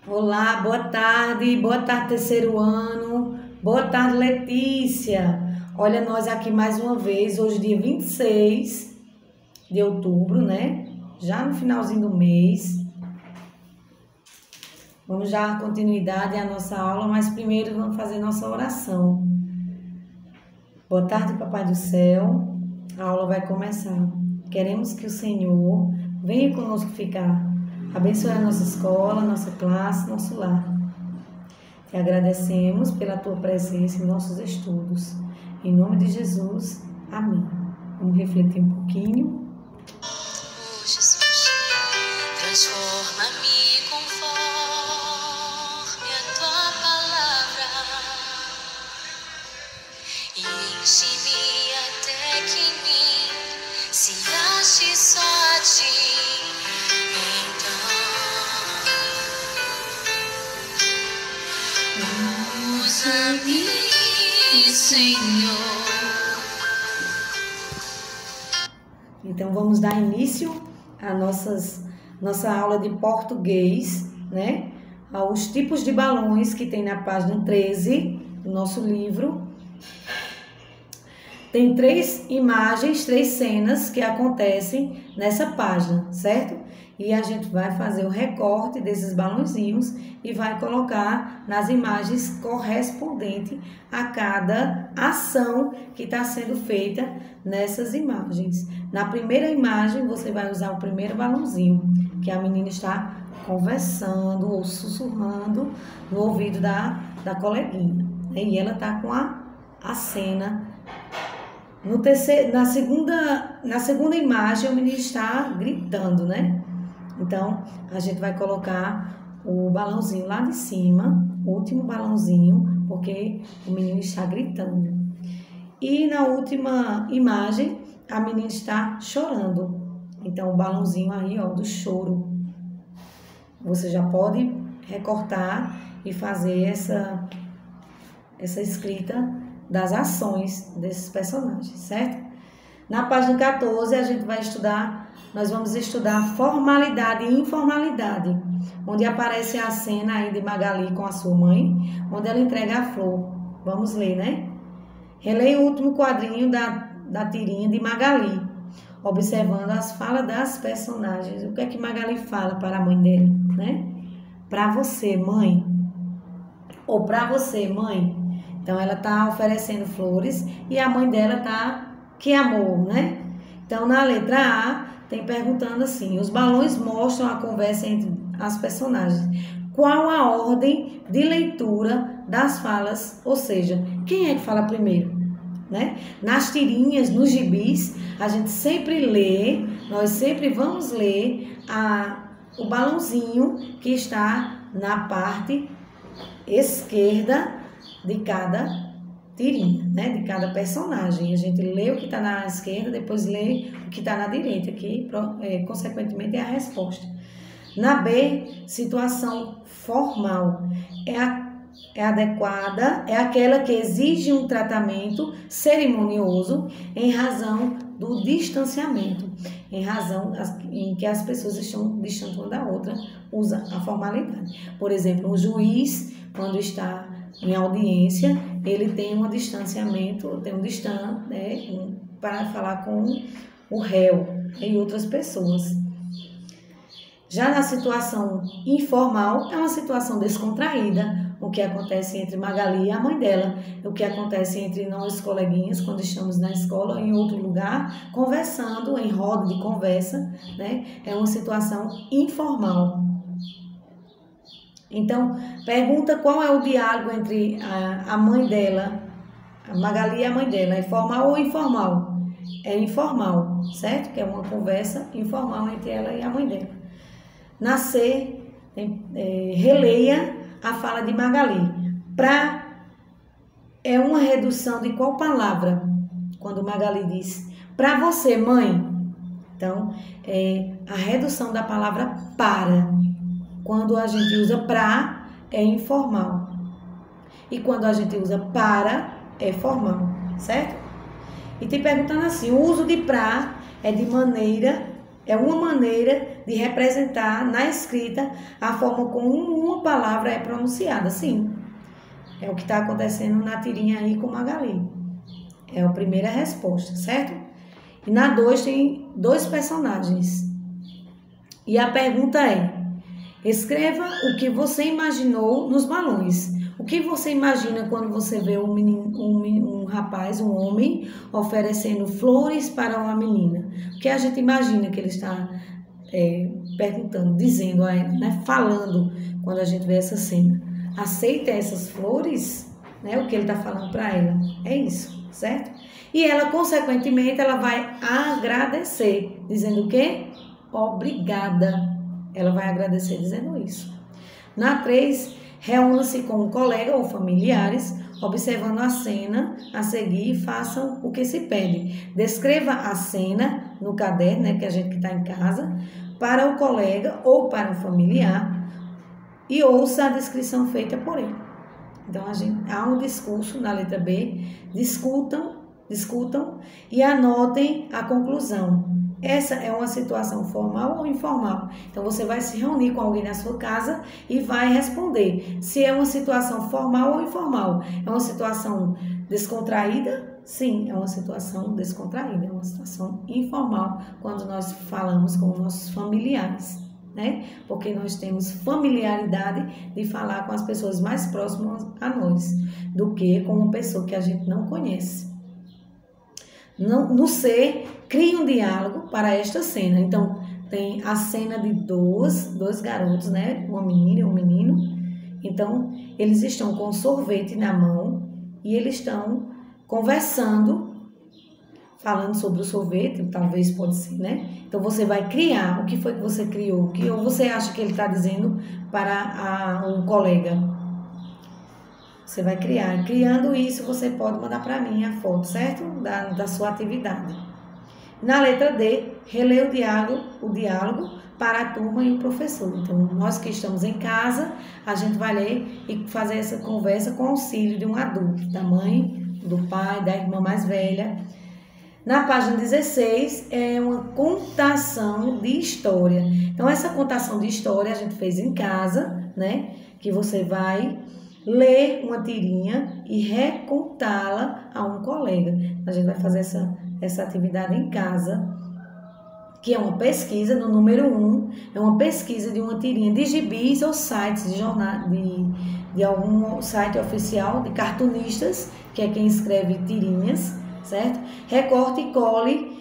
Olá, boa tarde, terceiro ano, boa tarde, Letícia. Olha, nós aqui mais uma vez, hoje, dia 26 de outubro, né? Já no finalzinho do mês. Vamos dar continuidade à nossa aula, mas primeiro vamos fazer nossa oração. Boa tarde, Papai do Céu. A aula vai começar. Queremos que o Senhor venha conosco ficar. Abençoe a nossa escola, nossa classe, nosso lar. Te agradecemos pela tua presença em nossos estudos. Em nome de Jesus, amém. Vamos refletir um pouquinho. Oh, Jesus, transforma-me conforme a tua palavra e enche-me até que em mim se ache só a ti. Então, usa-me, Senhor. Então, vamos dar início à nossa aula de português, né? Aos tipos de balões que tem na página 13 do nosso livro. Tem 3 imagens, 3 cenas que acontecem nessa página, certo? E a gente vai fazer o recorte desses balãozinhos e vai colocar nas imagens correspondente a cada ação que está sendo feita nessas imagens. Na primeira imagem, você vai usar o primeiro balãozinho, que a menina está conversando ou sussurrando no ouvido da coleguinha. E ela está com a cena. Na segunda imagem, o menino está gritando, né? Então, a gente vai colocar o balãozinho lá de cima, o último balãozinho, porque o menino está gritando. E na última imagem, a menina está chorando. Então, o balãozinho aí, ó, do choro. Você já pode recortar e fazer essa escrita das ações desses personagens, certo? Na página 14, nós vamos estudar formalidade e informalidade, onde aparece a cena aí de Magali com a sua mãe, onde ela entrega a flor. Vamos ler, né? Releia o último quadrinho da tirinha de Magali, observando as falas das personagens. O que é que Magali fala para a mãe dela, né? Para você, mãe. Ou para você, mãe. Então, ela está oferecendo flores e a mãe dela está... Que amor, né? Então, na letra A, tem perguntando assim: os balões mostram a conversa entre as personagens. Qual a ordem de leitura das falas? Ou seja, quem é que fala primeiro? Né? Nas tirinhas, nos gibis, a gente sempre lê, nós sempre vamos ler o balãozinho que está na parte esquerda de cada tirinha, né? De cada personagem. A gente lê o que está na esquerda, depois lê o que está na direita, que consequentemente é a resposta. Na B, situação formal. É adequada, é aquela que exige um tratamento cerimonioso em razão do distanciamento, em razão em que as pessoas estão distantes uma da outra, usa a formalidade. Por exemplo, um juiz, quando está em audiência, ele tem um distanciamento, né, para falar com o réu e outras pessoas. Já na situação informal, é uma situação descontraída, o que acontece entre Magali e a mãe dela, o que acontece entre nós coleguinhas quando estamos na escola ou em outro lugar, conversando, em roda de conversa, né? É uma situação informal. Então, pergunta qual é o diálogo entre a mãe dela, a Magali e a mãe dela, é formal ou informal? É informal, certo? Que é uma conversa informal entre ela e a mãe dela. Na C, releia a fala de Magali. É uma redução de qual palavra? Quando Magali diz, para você, mãe. Então, é a redução da palavra para. Quando a gente usa pra, é informal. E quando a gente usa para, é formal, certo? E te perguntando assim, o uso de pra é de maneira É uma maneira de representar na escrita a forma como uma palavra é pronunciada, sim. É o que está acontecendo na tirinha aí com Magali. É a primeira resposta, certo? E na 2 tem 2 personagens. E a pergunta é: escreva o que você imaginou nos balões. O que você imagina quando você vê um rapaz, um homem, oferecendo flores para uma menina? O que a gente imagina que ele está perguntando, dizendo a ela, né? Falando quando a gente vê essa cena? Aceita essas flores? Né? O que ele está falando para ela? É isso, certo? E ela, consequentemente, ela vai agradecer, dizendo o quê? Obrigada. Ela vai agradecer dizendo isso. Na 3, reúna-se com um colega ou familiares, observando a cena a seguir e façam o que se pede. Descreva a cena no caderno, né, que a gente que está em casa, para o colega ou para um familiar e ouça a descrição feita por ele. Então, há um discurso na letra B, discutam e anotem a conclusão. Essa é uma situação formal ou informal? Então, você vai se reunir com alguém na sua casa e vai responder se é uma situação formal ou informal. É uma situação descontraída? Sim, é uma situação descontraída, é uma situação informal quando nós falamos com nossos familiares, né? Porque nós temos familiaridade de falar com as pessoas mais próximas a nós do que com uma pessoa que a gente não conhece. No ser, crie um diálogo para esta cena. Então, tem a cena de dois garotos, né? Uma menina e um menino. Então, eles estão com sorvete na mão e eles estão conversando, falando sobre o sorvete, talvez pode ser, né? Então, você vai criar. O que foi que você criou? O que você acha que ele está dizendo para um colega? Você vai criar. Criando isso, você pode mandar para mim a foto, certo? Da sua atividade. Na letra D, relê o diálogo para a turma e o professor. Então, nós que estamos em casa, a gente vai ler e fazer essa conversa com auxílio de um adulto, da mãe, do pai, da irmã mais velha. Na página 16, é uma contação de história. Então, essa contação de história a gente fez em casa, né? Que você vai ler uma tirinha e recontá-la a um colega. A gente vai fazer essa atividade em casa, que é uma pesquisa no número 1, é uma pesquisa de uma tirinha de gibis ou sites de jornal, de algum site oficial de cartunistas, que é quem escreve tirinhas, certo? Recorte e cole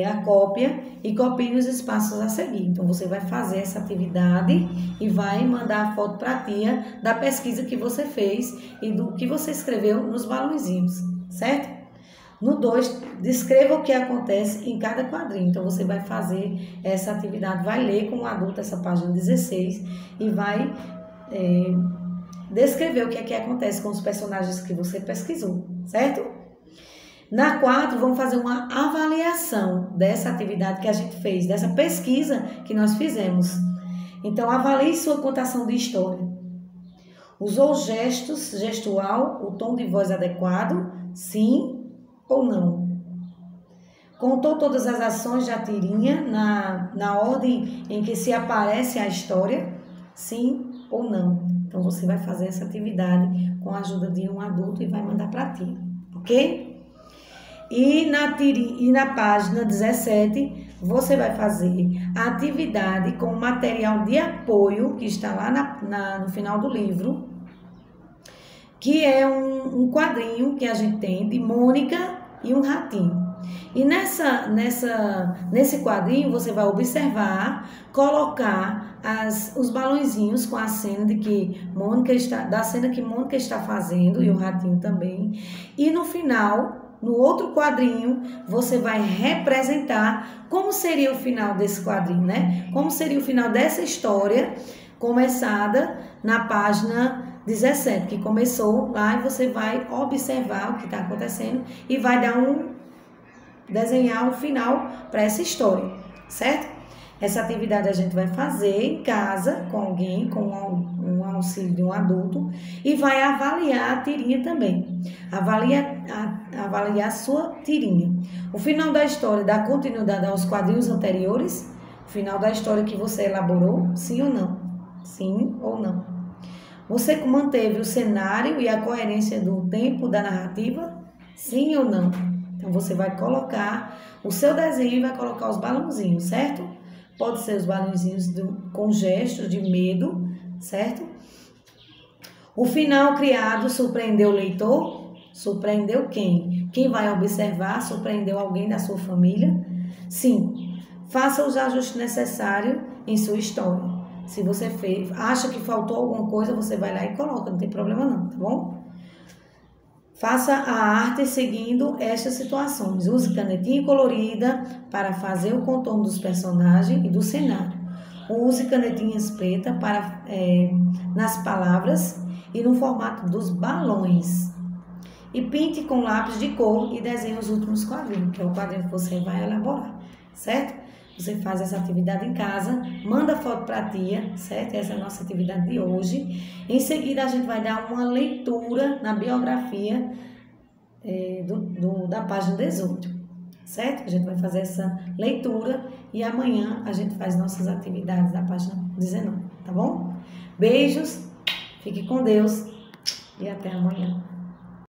a cópia e copie os espaços a seguir. Então, você vai fazer essa atividade e vai mandar a foto para a tia da pesquisa que você fez e do que você escreveu nos balãozinhos, certo? No 2, descreva o que acontece em cada quadrinho. Então, você vai fazer essa atividade, vai ler como adulto essa página 16 e vai descrever o que é que acontece com os personagens que você pesquisou, certo? Na 4, vamos fazer uma avaliação dessa atividade que a gente fez, dessa pesquisa que nós fizemos. Então, avalie sua contação de história. Usou gestual, o tom de voz adequado? Sim ou não? Contou todas as ações da tirinha na ordem em que se aparece a história? Sim ou não? Então, você vai fazer essa atividade com a ajuda de um adulto e vai mandar para a tia, ok? E na página 17, você vai fazer a atividade com material de apoio, que está lá no final do livro, que é um quadrinho que a gente tem de Mônica e um ratinho. E nesse quadrinho, você vai observar, colocar os balõezinhos com a cena da cena que Mônica está fazendo, e o ratinho também. E no final, no outro quadrinho, você vai representar como seria o final desse quadrinho, né? Como seria o final dessa história, começada na página 17, que começou lá, e você vai observar o que está acontecendo e vai desenhar um final para essa história, certo? Essa atividade a gente vai fazer em casa com alguém, com um auxílio de um adulto, e vai avaliar a tirinha também. Avaliar a sua tirinha. O final da história dá continuidade aos quadrinhos anteriores? final da história que você elaborou, sim ou não? Sim ou não? Você manteve o cenário e a coerência do tempo da narrativa, sim ou não? Então, você vai colocar o seu desenho e vai colocar os balãozinhos, certo? Pode ser os balãozinhos com gestos de medo, certo? O final criado surpreendeu o leitor? Surpreendeu quem? Quem vai observar surpreendeu alguém da sua família? Sim. Faça os ajustes necessários em sua história. Se você acha que faltou alguma coisa, você vai lá e coloca, não tem problema não, tá bom? Faça a arte seguindo estas situações. Use canetinha colorida para fazer o contorno dos personagens e do cenário. Use canetinhas pretas nas palavras e no formato dos balões. E pinte com lápis de cor e desenhe os últimos quadrinhos, que é o quadrinho que você vai elaborar, certo? Você faz essa atividade em casa, manda foto para a tia, certo? Essa é a nossa atividade de hoje. Em seguida, a gente vai dar uma leitura na biografia da página 18, certo? A gente vai fazer essa leitura e amanhã a gente faz nossas atividades da página 19, tá bom? Beijos, fique com Deus e até amanhã.